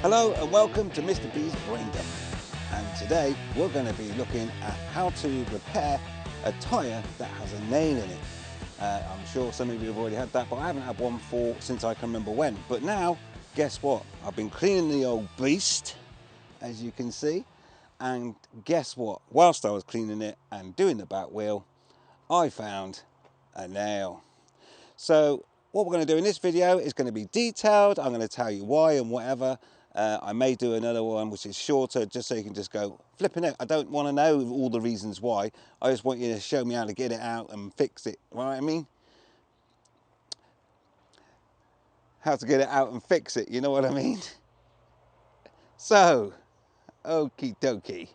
Hello and welcome to Mr. B's Brain Dump. And today we're going to be looking at how to repair a tyre that has a nail in it. I'm sure some of you have already had that, but I haven't had one since I can remember when. But now, guess what? I've been cleaning the old beast, as you can see. And guess what? Whilst I was cleaning it and doing the back wheel, I found a nail. So what we're going to do in this video is going to be detailed. I'm going to tell you why and whatever. I may do another one which is shorter, just so you can just go flipping it. I don't want to know all the reasons why. I just want you to show me how to get it out and fix it. You know what I mean? How to get it out and fix it. You know what I mean? So, okie dokie.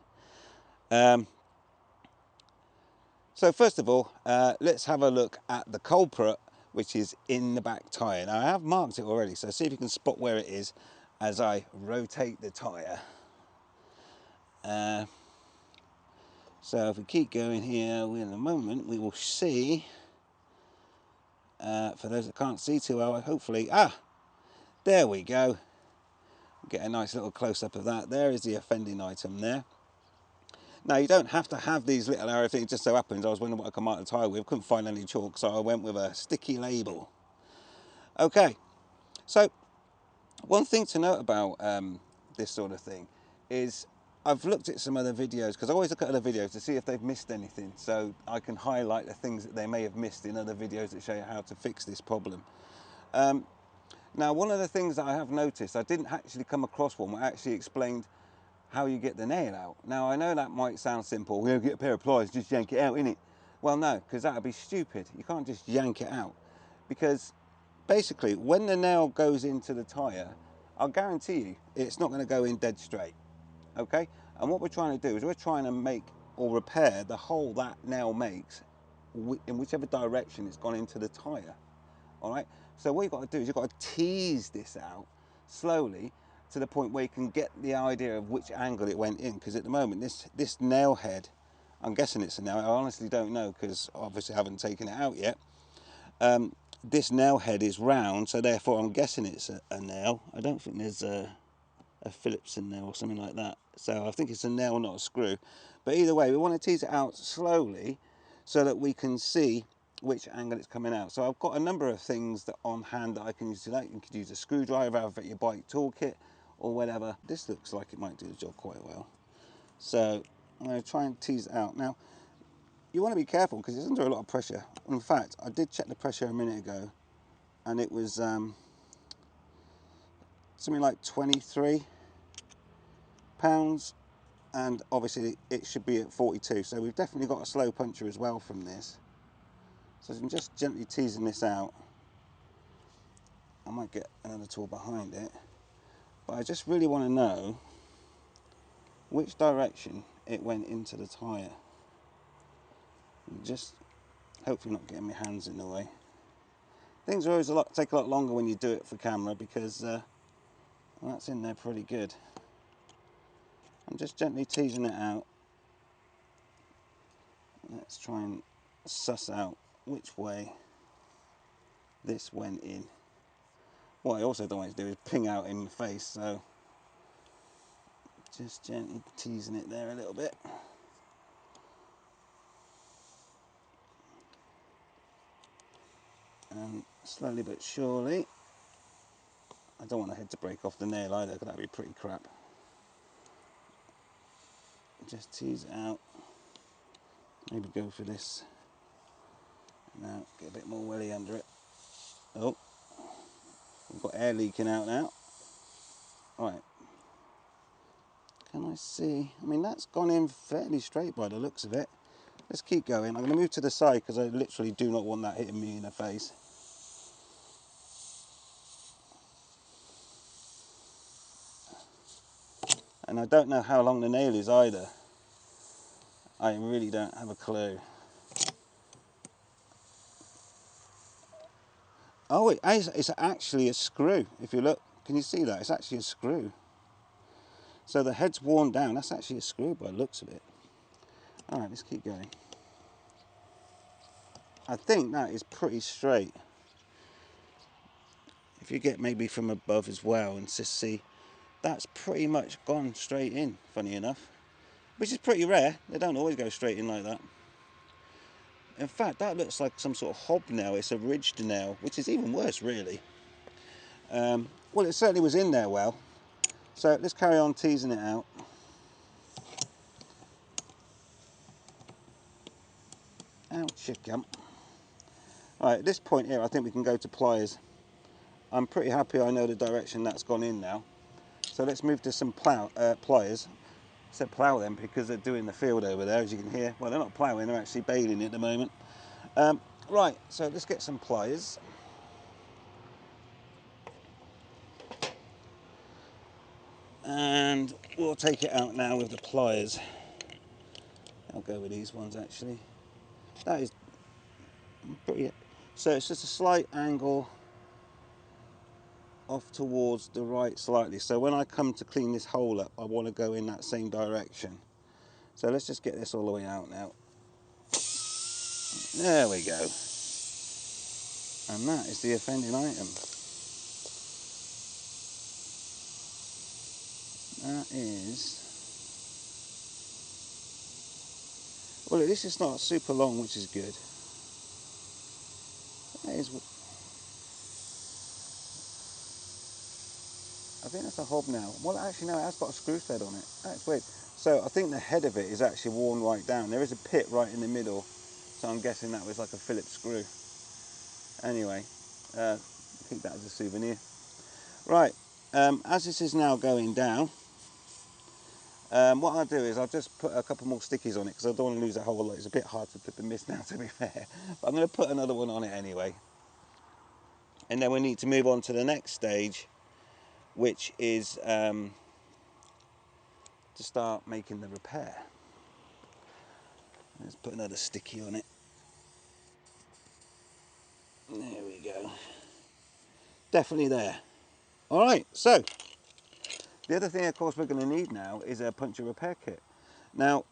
So first of all, let's have a look at the culprit, which is in the back tyre. Now I have marked it already, so see if you can spot where it is as I rotate the tyre. So if we keep going here, in a moment we will see, for those that can't see too well, hopefully, there we go. Get a nice little close-up of that. There is the offending item there. Now you don't have to have these little arrow things, it just so happens I was wondering what I could mark the tyre with, couldn't find any chalk, so I went with a sticky label. Okay, so one thing to note about this sort of thing is I've looked at some other videos, because I always look at other videos to see if they've missed anything, so I can highlight the things that they may have missed in other videos that show you how to fix this problem. Now one of the things that I have noticed, I didn't actually come across one where I actually explained how you get the nail out. Now I know that might sound simple, we'll get a pair of pliers, just yank it out, innit? Well no, because that would be stupid. You can't just yank it out, because basically when the nail goes into the tyre, I'll guarantee you it's not going to go in dead straight, okay? And what we're trying to do is we're trying to make or repair the hole that nail makes in whichever direction it's gone into the tyre, all right? So what you've got to do is you've got to tease this out slowly to the point where you can get the idea of which angle it went in, because at the moment this nail head, I'm guessing it's a nail, I honestly don't know because obviously I haven't taken it out yet. This nail head is round, so therefore I'm guessing it's a nail. I don't think there's a Phillips in there or something like that, so I think it's a nail, not a screw. But either way, we want to tease it out slowly so that we can see which angle it's coming out. So I've got a number of things that on hand that I can use today. You could use a screwdriver out of your bike toolkit or whatever. This looks like it might do the job quite well, so I'm going to try and tease it out. Now you want to be careful because it's under a lot of pressure. In fact, I did check the pressure a minute ago and it was something like 23 pounds, and obviously it should be at 42, so we've definitely got a slow puncture as well from this. So I'm just gently teasing this out. I might get another tool behind it, but I just really want to know which direction it went into the tyre. Just hopefully not getting my hands in the way. Things are always take a lot longer when you do it for camera because that's in there pretty good. I'm just gently teasing it out. Let's try and suss out which way this went in. What I also don't want to do is ping out in the face, so just gently teasing it there a little bit. And slowly but surely, I don't want the head to break off the nail either, because that would be pretty crap. Just tease it out. Maybe go for this. Now, get a bit more welly under it. Oh, we've got air leaking out now. Right. Can I see? I mean, that's gone in fairly straight by the looks of it. Let's keep going. I'm going to move to the side because I literally do not want that hitting me in the face. And I don't know how long the nail is either. I really don't have a clue. Oh, it's actually a screw. If you look, can you see that? It's actually a screw. So the head's worn down. That's actually a screw by the looks of it. All right, let's keep going. I think that is pretty straight. If you get maybe from above as well and just see that's pretty much gone straight in, funny enough, which is pretty rare. They don't always go straight in like that. In fact, that looks like some sort of hobnail. It's a ridged nail, which is even worse, really. Well, it certainly was in there well. So let's carry on teasing it out. Ouch, you gump. Right, at this point here, I think we can go to pliers. I'm pretty happy I know the direction that's gone in now. So let's move to some pliers. I said plough them because they're doing the field over there, as you can hear. Well, they're not ploughing, they're actually baling at the moment. Right, so let's get some pliers. And we'll take it out now with the pliers. I'll go with these ones actually. That is pretty. So it's just a slight angle off towards the right slightly. So when I come to clean this hole up, I want to go in that same direction. So let's just get this all the way out now. There we go. And that is the offending item. That is... Well, this is not super long, which is good. That is... I think that's a hobnail. Well, actually, no, it has got a screw thread on it. That's weird. So I think the head of it is actually worn right down. There is a pit right in the middle. So I'm guessing that was like a Phillips screw. Anyway, keep that as a souvenir. Right, as this is now going down, what I'll do is I'll just put a couple more stickies on it because I don't want to lose a whole lot. It's a bit hard to put the mist now, to be fair. But I'm going to put another one on it anyway. And then we need to move on to the next stage, which is to start making the repair. Let's put another sticky on it. There we go. Definitely there. All right, so the other thing, of course, we're going to need now is a puncture repair kit. Now,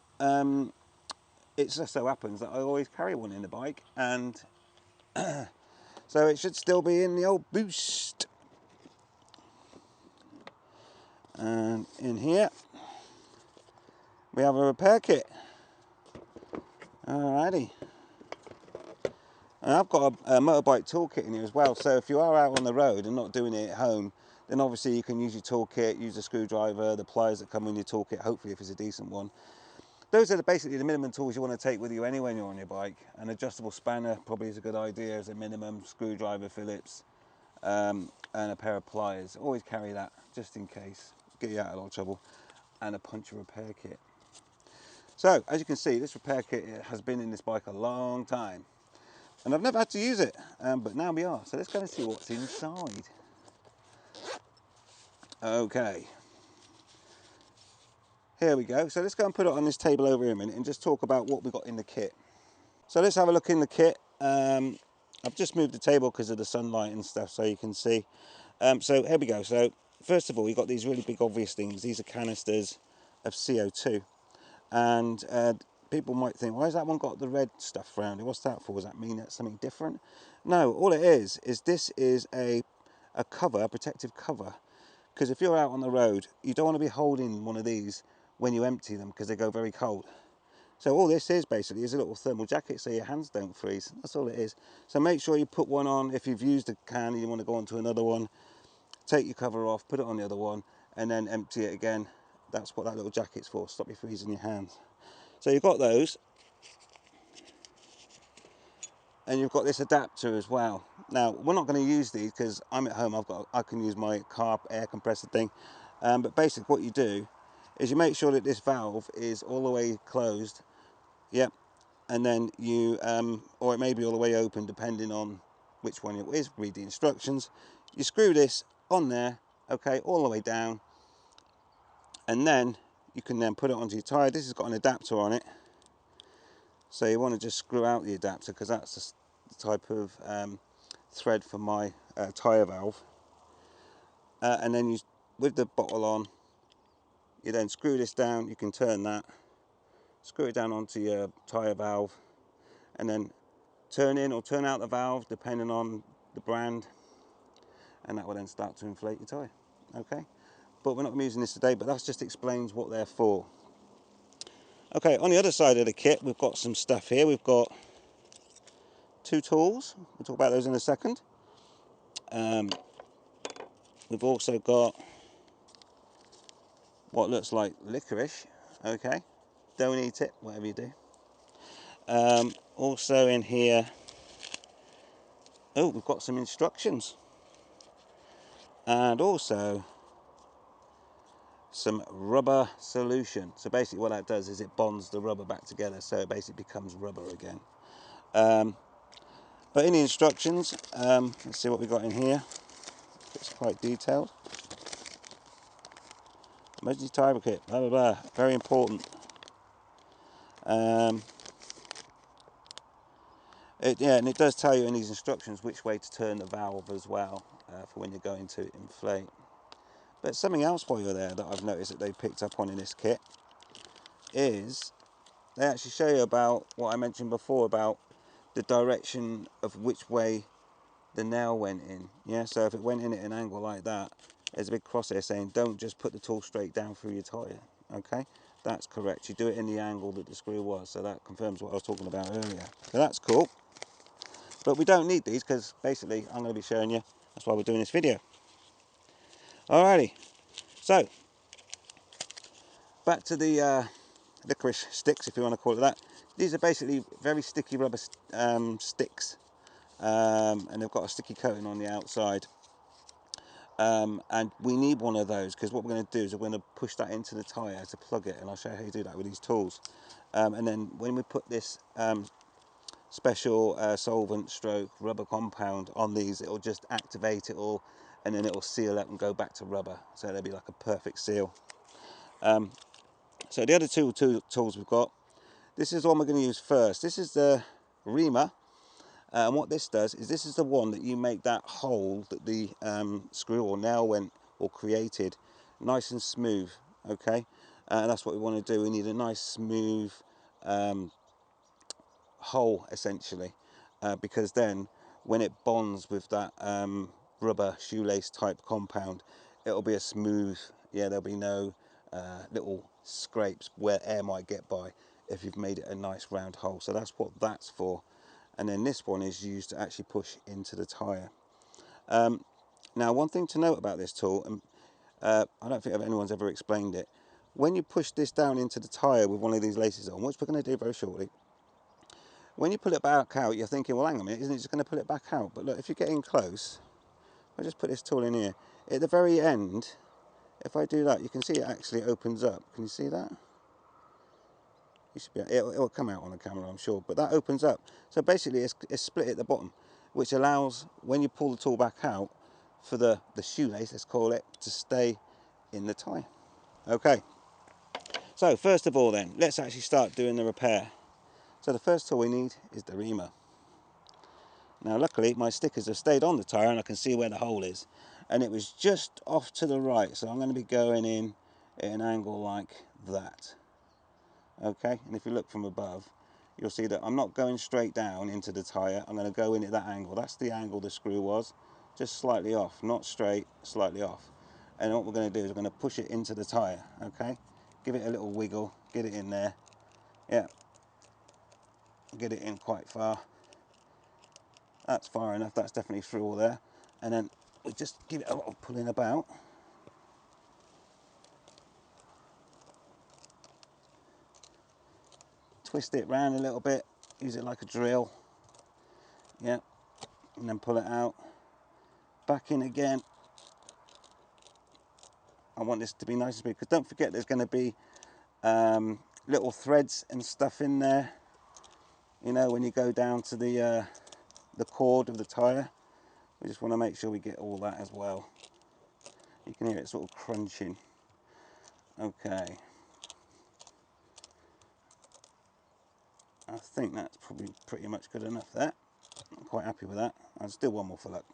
it just so happens that I always carry one in the bike, and so it should still be in the old boost. And in here, we have a repair kit. Alrighty. And I've got a motorbike toolkit in here as well, so if you are out on the road and not doing it at home, then obviously you can use your toolkit, use a screwdriver, the pliers that come in your toolkit, hopefully if it's a decent one. Those are basically the minimum tools you want to take with you anyway when you're on your bike. An adjustable spanner probably is a good idea as a minimum, screwdriver, Phillips, and a pair of pliers. Always carry that just in case, get you out of a lot of trouble, and a puncture repair kit. So as you can see, this repair kit has been in this bike a long time. And I've never had to use it, but now we are. So let's go and see what's inside. Okay. Here we go. So let's go and put it on this table over here a minute and just talk about what we've got in the kit. So let's have a look in the kit. I've just moved the table because of the sunlight and stuff so you can see. So here we go. So first of all, you've got these really big obvious things. These are canisters of CO2. And people might think, why has that one got the red stuff around it? What's that for? Does that mean that's something different? No, all it is this is a cover, a protective cover. Because if you're out on the road, you don't want to be holding one of these when you empty them because they go very cold. So all this is basically is a little thermal jacket so your hands don't freeze. That's all it is. So make sure you put one on. If you've used a can and you want to go on to another one, take your cover off, put it on the other one, and then empty it again. That's what that little jacket's for, stop you freezing your hands. So you've got those, and you've got this adapter as well. Now we're not going to use these because I'm at home. I can use my car air compressor thing, but basically what you do is you make sure that this valve is all the way closed. Yep, and then you, or it may be all the way open depending on which one it is. Read the instructions. You screw this on there, okay, all the way down, and then you can then put it onto your tyre. This has got an adapter on it. So you want to just screw out the adapter because that's the type of thread for my tyre valve. And then you, with the bottle on, you then screw this down. You can turn that, screw it down onto your tyre valve, and then turn in or turn out the valve depending on the brand, and that will then start to inflate your tyre. Okay, but we're not going to be using this today, but that just explains what they're for. Okay, on the other side of the kit, we've got some stuff here. We've got 2 tools. We'll talk about those in a second. We've also got what looks like licorice. Okay, don't eat it, whatever you do. Also in here, oh, we've got some instructions. And also some rubber solution. So basically what that does is it bonds the rubber back together, so it basically becomes rubber again. But in the instructions, let's see what we've got in here. It's quite detailed. Emergency tyre kit, blah blah blah, very important. And it does tell you in these instructions which way to turn the valve as well, for when you're going to inflate. But something else while you're there that I've noticed that they picked up on in this kit is they actually show you about what I mentioned before about the direction of which way the nail went in. Yeah, so if it went in at an angle like that, there's a big cross there saying don't just put the tool straight down through your tyre. Okay, that's correct. You do it in the angle that the screw was, so that confirms what I was talking about earlier. So that's cool. But we don't need these because basically I'm going to be showing you. That's why we're doing this video. Alrighty, so back to the licorice sticks, if you want to call it that. These are basically very sticky rubber sticks, and they've got a sticky coating on the outside. And we need one of those because what we're going to do is we're going to push that into the tyre to plug it, and I'll show you how you do that with these tools. And then when we put this special solvent stroke rubber compound on these, it'll just activate it all, and then it'll seal up and go back to rubber, so there'll be like a perfect seal. So the other two tools we've got, this is the one we're going to use first. This is the reamer, and what this does is this is the one that you make that hole that the screw or nail went or created nice and smooth. Okay, and that's what we want to do. We need a nice smooth hole essentially, because then when it bonds with that rubber shoelace type compound, it'll be a smooth, yeah, there'll be no little scrapes where air might get by if you've made it a nice round hole. So that's what that's for. And then this one is used to actually push into the tyre. Now one thing to note about this tool, and I don't think anyone's ever explained it, when you push this down into the tyre with one of these laces on, which we're going to do very shortly, when you pull it back out, you're thinking, well, hang on a minute, isn't it just going to pull it back out? But look, if you're getting close, I'll just put this tool in here. At the very end, if I do that, you can see it actually opens up. Can you see that? You should be, it'll come out on the camera, I'm sure, but that opens up. So basically, it's split at the bottom, which allows, when you pull the tool back out, for the shoelace, let's call it, to stay in the tyre. Okay, so first of all then, let's actually start doing the repair. So the first tool we need is the reamer. Now luckily my stickers have stayed on the tyre and I can see where the hole is, and it was just off to the right, so I'm going to be going in at an angle like that. Okay, and if you look from above, you'll see that I'm not going straight down into the tyre, I'm going to go in at that angle. That's the angle the screw was, just slightly off, not straight, slightly off. And what we're going to do is we're going to push it into the tyre. Okay, give it a little wiggle, get it in there, yeah, get it in quite far. That's far enough, that's definitely through all there. And then we just give it a lot of pulling about. Twist it round a little bit, use it like a drill. Yeah, and then pull it out. Back in again. I want this to be nice and smooth, because don't forget there's going to be little threads and stuff in there. You know, when you go down to the cord of the tyre, we just want to make sure we get all that as well. You can hear it sort of crunching. Okay. I think that's probably pretty much good enough there. I'm quite happy with that. I'll just do one more for luck.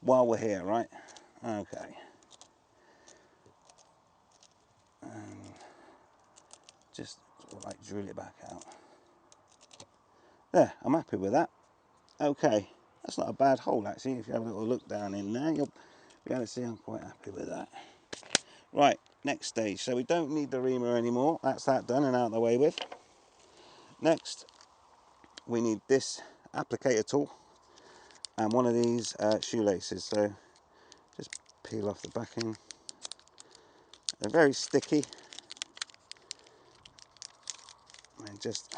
While we're here, right? Okay. And just sort of like drill it back out. There, I'm happy with that. Okay, that's not a bad hole actually. If you have a little look down in there, be able to see I'm quite happy with that. Right, next stage. So we don't need the reamer anymore. That's that done and out of the way with. Next, we need this applicator tool and one of these shoelaces. So just peel off the backing. They're very sticky. And just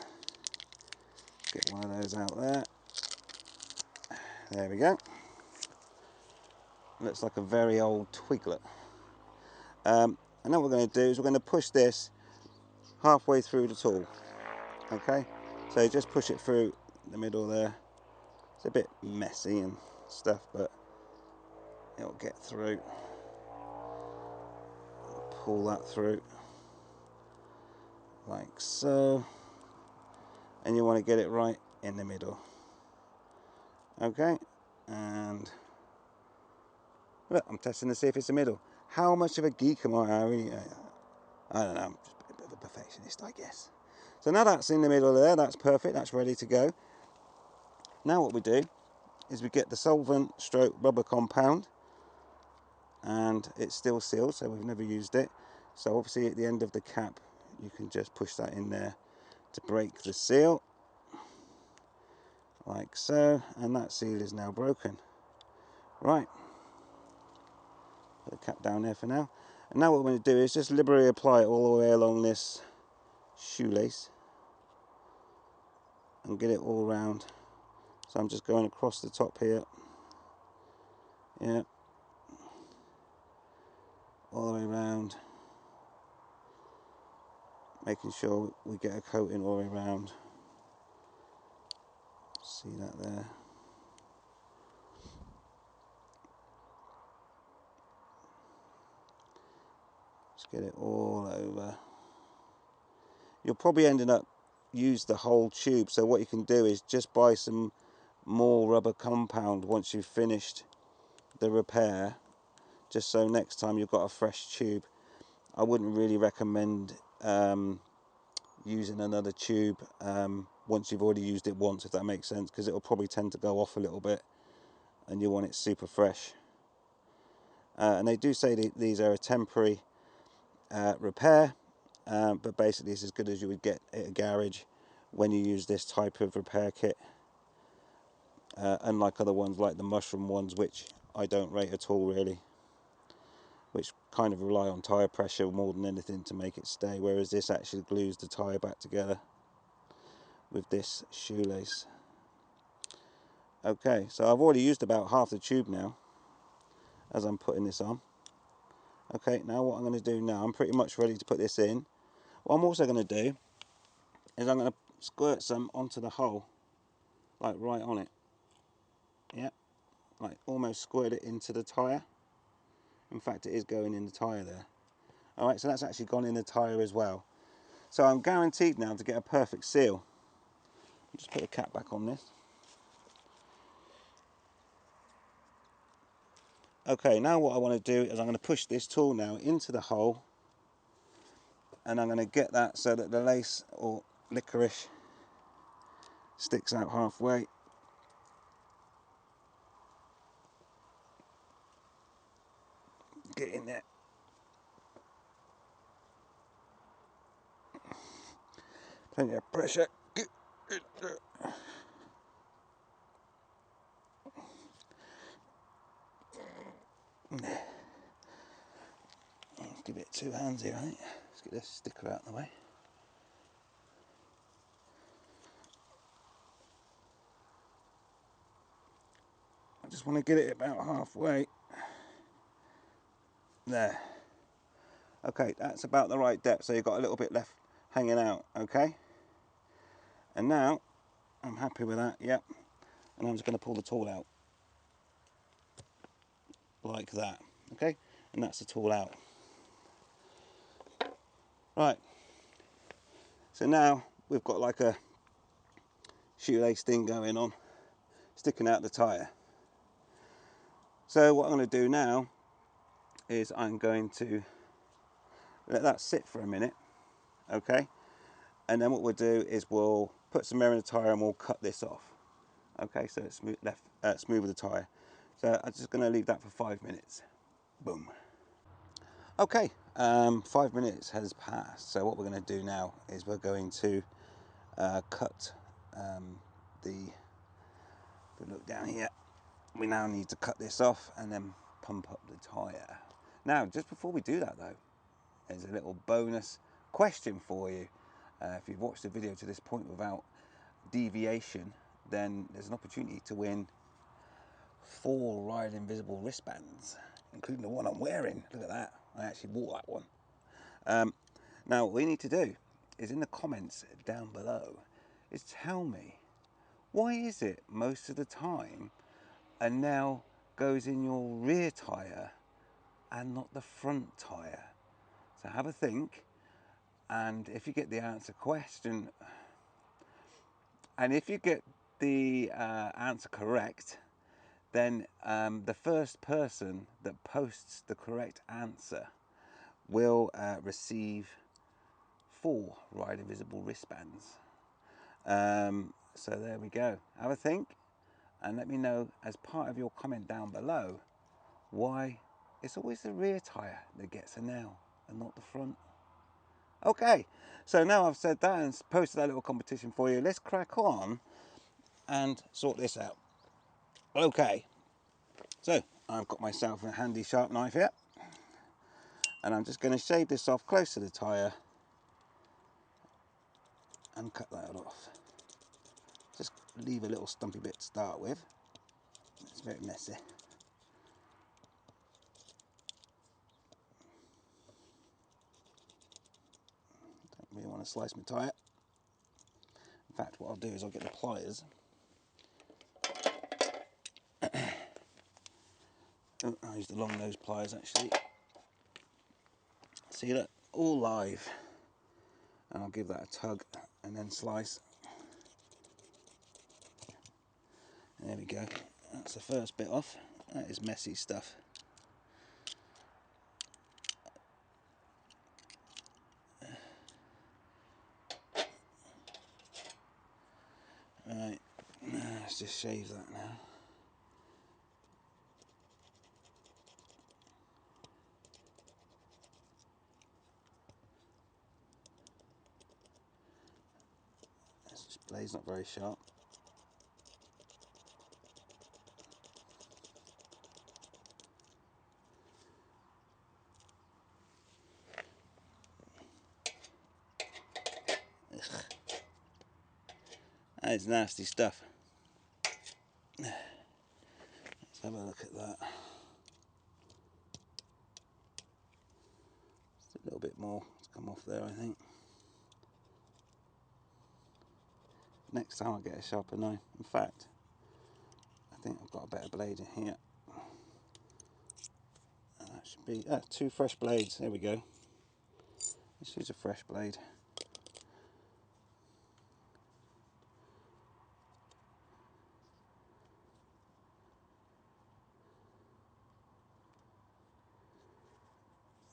get one of those out there. There we go. Looks like a very old twiglet. And then what we're going to do is we're going to push this halfway through the tool. Okay, so just push it through the middle there. It's a bit messy and stuff, but it'll get through. Pull that through like so, and you want to get it right in the middle. Okay, and look, I'm testing to see if it's the middle. How much of a geek am I? I don't know, I'm just a bit of a perfectionist, I guess. So now that's in the middle there, that's perfect, that's ready to go. Now what we do is we get the solvent stroke rubber compound, and it's still sealed, so we've never used it. So obviously at the end of the cap, you can just push that in there to break the seal, like so, and that seal is now broken. Right, put the cap down there for now. And now what we're going to do is just liberally apply it all the way along this shoelace and get it all around. So I'm just going across the top here, yeah, all the way around, making sure we get a coating all the way around. See that there? Just get it all over. You'll probably end up use the whole tube, so what you can do is just buy some more rubber compound once you've finished the repair, just so next time you've got a fresh tube. I wouldn't really recommend using another tube once you've already used it once, if that makes sense, because it'll probably tend to go off a little bit and you want it super fresh. And they do say these are a temporary repair, but basically it's as good as you would get at a garage when you use this type of repair kit, unlike other ones like the mushroom ones, which I don't rate at all really, which kind of rely on tyre pressure more than anything to make it stay, whereas this actually glues the tyre back together with this shoelace. Okay, so I've already used about half the tube now as I'm putting this on. Okay, now what I'm going to do now, I'm pretty much ready to put this in. What I'm also going to do is I'm going to squirt some onto the hole, like right on it. Yeah, like almost squirt it into the tyre. In fact, it is going in the tyre there. Alright, so that's actually gone in the tyre as well. So I'm guaranteed now to get a perfect seal. I'll just put the cap back on this. Okay, now what I want to do is I'm going to push this tool now into the hole, and I'm going to get that so that the lace or licorice sticks out halfway. Get in there. Plenty of pressure. Get in there. Let's give it 2 hands here, I think. Let's get this sticker out of the way. I just want to get it about halfway. There. Okay, that's about the right depth, so you've got a little bit left hanging out, okay? And now, I'm happy with that, yep. And I'm just going to pull the tool out. Like that, okay? And that's the tool out. Right. So now, we've got like a shoelace thing going on, sticking out the tyre. So what I'm going to do now is I'm going to let that sit for a minute, okay? And then what we'll do is we'll put some air in the tyre and we'll cut this off. Okay, so it's smooth with the tyre. So I'm just going to leave that for 5 minutes. Boom. Okay, 5 minutes has passed, so what we're going to do now is we're going to cut if we look down here, we now need to cut this off and then pump up the tyre. Now, just before we do that though, there's a little bonus question for you. If you've watched the video to this point without deviation, then there's an opportunity to win 4 Ride Invisible wristbands, including the one I'm wearing. Look at that, I actually wore that one. Now, what we need to do is in the comments down below is tell me, why is it most of the time a nail goes in your rear tyre and not the front tyre? So have a think, and if you get the answer question, and if you get the answer correct, then the first person that posts the correct answer will receive 4 Ride Invisible wristbands. So there we go. Have a think and let me know as part of your comment down below why it's always the rear tyre that gets a nail and not the front. Okay, so now I've said that and posted that little competition for you, let's crack on and sort this out. Okay, so I've got myself a handy sharp knife here, and I'm just going to shave this off close to the tyre and cut that off. Just leave a little stumpy bit to start with. It's very messy. Don't really want to slice my tyre. In fact, what I'll do is I'll get the pliers. I use the long nose pliers actually. See that? All live. And I'll give that a tug and then slice. There we go. That's the first bit off. That is messy stuff. Right, let's just shave that now. This blade's not very sharp. Ugh. That is nasty stuff. Let's have a look at that. Just a little bit more to come off there, I think. Next time I'll get a sharper knife. In fact, I think I've got a better blade in here. And that should be 2 fresh blades. There we go. Let's use a fresh blade.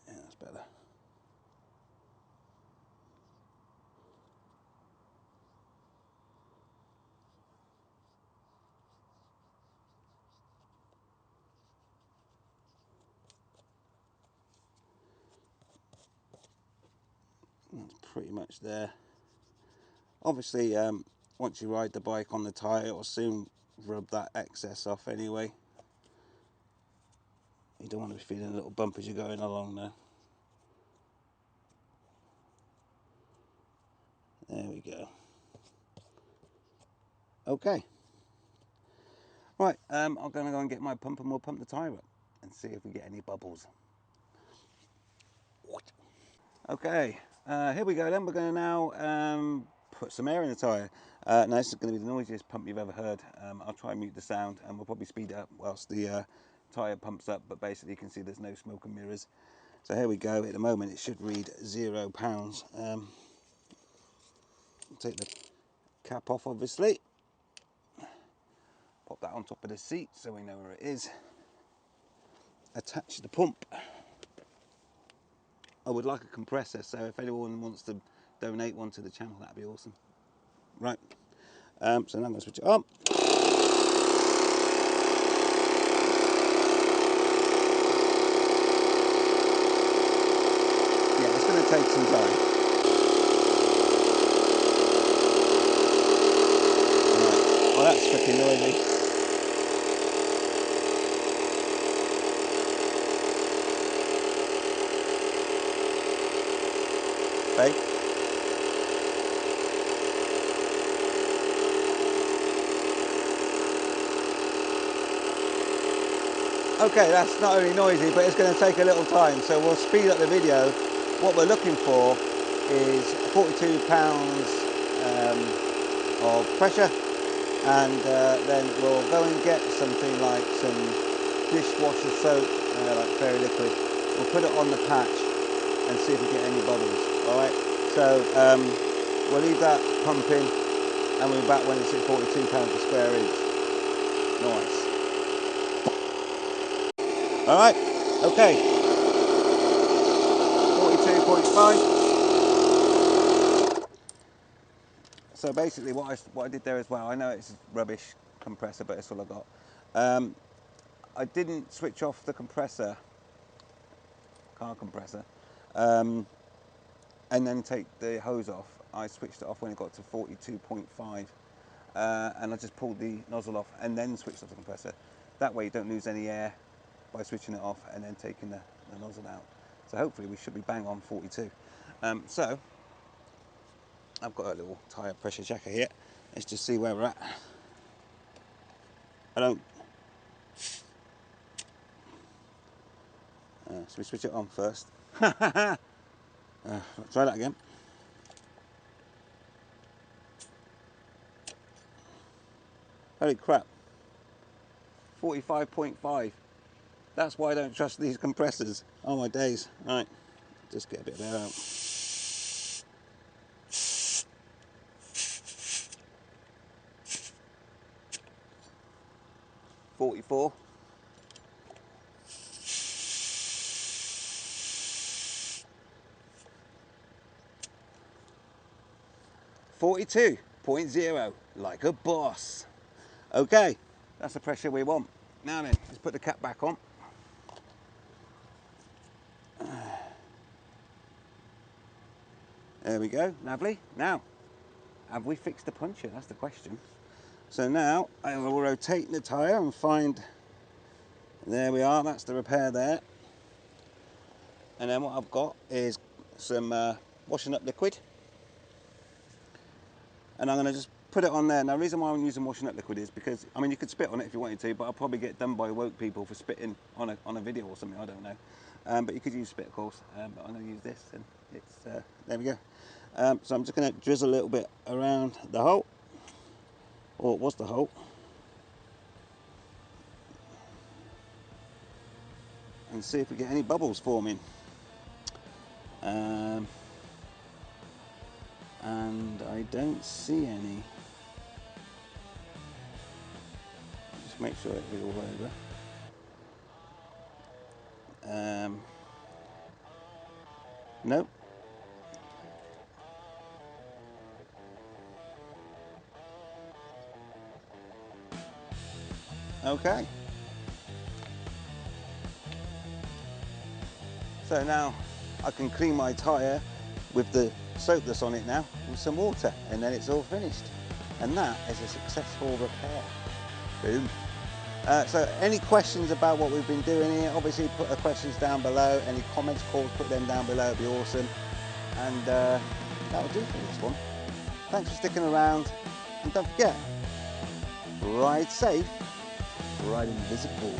Yeah, that's better. That's pretty much there. Obviously, once you ride the bike on the tyre, it will soon rub that excess off anyway. You don't want to be feeling a little bump as you're going along there. There we go. Okay. Right, I'm going to go and get my pump and we'll pump the tyre up and see if we get any bubbles. Okay, here we go then. We're going to now put some air in the tyre. Now this is going to be the noisiest pump you've ever heard. I'll try and mute the sound and we'll probably speed it up whilst the tyre pumps up, but basically you can see there's no smoke and mirrors. So here we go. At the moment it should read £0. Take the cap off obviously. Pop that on top of the seat so we know where it is. Attach the pump. I would like a compressor, so if anyone wants to donate one to the channel, that'd be awesome. Right, so now I'm going to switch it on. going to take some time. Right. Well, that's freaking noisy. Okay. Okay, that's not only noisy, but it's going to take a little time, so we'll speed up the video. What we're looking for is 42 pounds of pressure, and then we'll go and get something like some dishwasher soap, like Fairy Liquid. We'll put it on the patch and see if we get any bubbles. Alright, so we'll leave that pumping and we'll be back when it's at 42 pounds per square inch. Nice. Alright, okay. 42.5. So basically what I did there as well, I know it's rubbish compressor, but it's all I got. I didn't switch off the compressor, car compressor, and then take the hose off. I switched it off when it got to 42.5, and I just pulled the nozzle off and then switched off the compressor. That way you don't lose any air by switching it off and then taking the nozzle out. So hopefully we should be bang on 42. So I've got a little tyre pressure checker here. Let's just see where we're at. So we switch it on first. Try that again. Holy crap. 45.5. That's why I don't trust these compressors. Oh my days. Right, just get a bit of air out. 44. 42.0, like a boss. Okay, that's the pressure we want. Now then, let's put the cap back on. There we go, lovely. Now, have we fixed the puncture? That's the question. So now I will rotate the tyre and find, there we are, that's the repair there. And then what I've got is some washing up liquid. And I'm going to just put it on there. Now the reason why I'm using washing up liquid is because, I mean, you could spit on it if you wanted to, but I'll probably get done by woke people for spitting on a video or something, I don't know. But you could use spit, of course, but I'm going to use this, and it's, there we go. So I'm just going to drizzle a little bit around the hole, or what's the hole, and see if we get any bubbles forming. And I don't see any. Just make sure it is all over. Nope. Okay. So now I can clean my tyre with the soap that's on it now with some water, and then it's all finished. And that is a successful repair. Boom. So any questions about what we've been doing here, obviously put the questions down below. Any comments, calls, put them down below, it'd be awesome. And that'll do for this one. Thanks for sticking around, and don't forget, ride safe, ride invisible.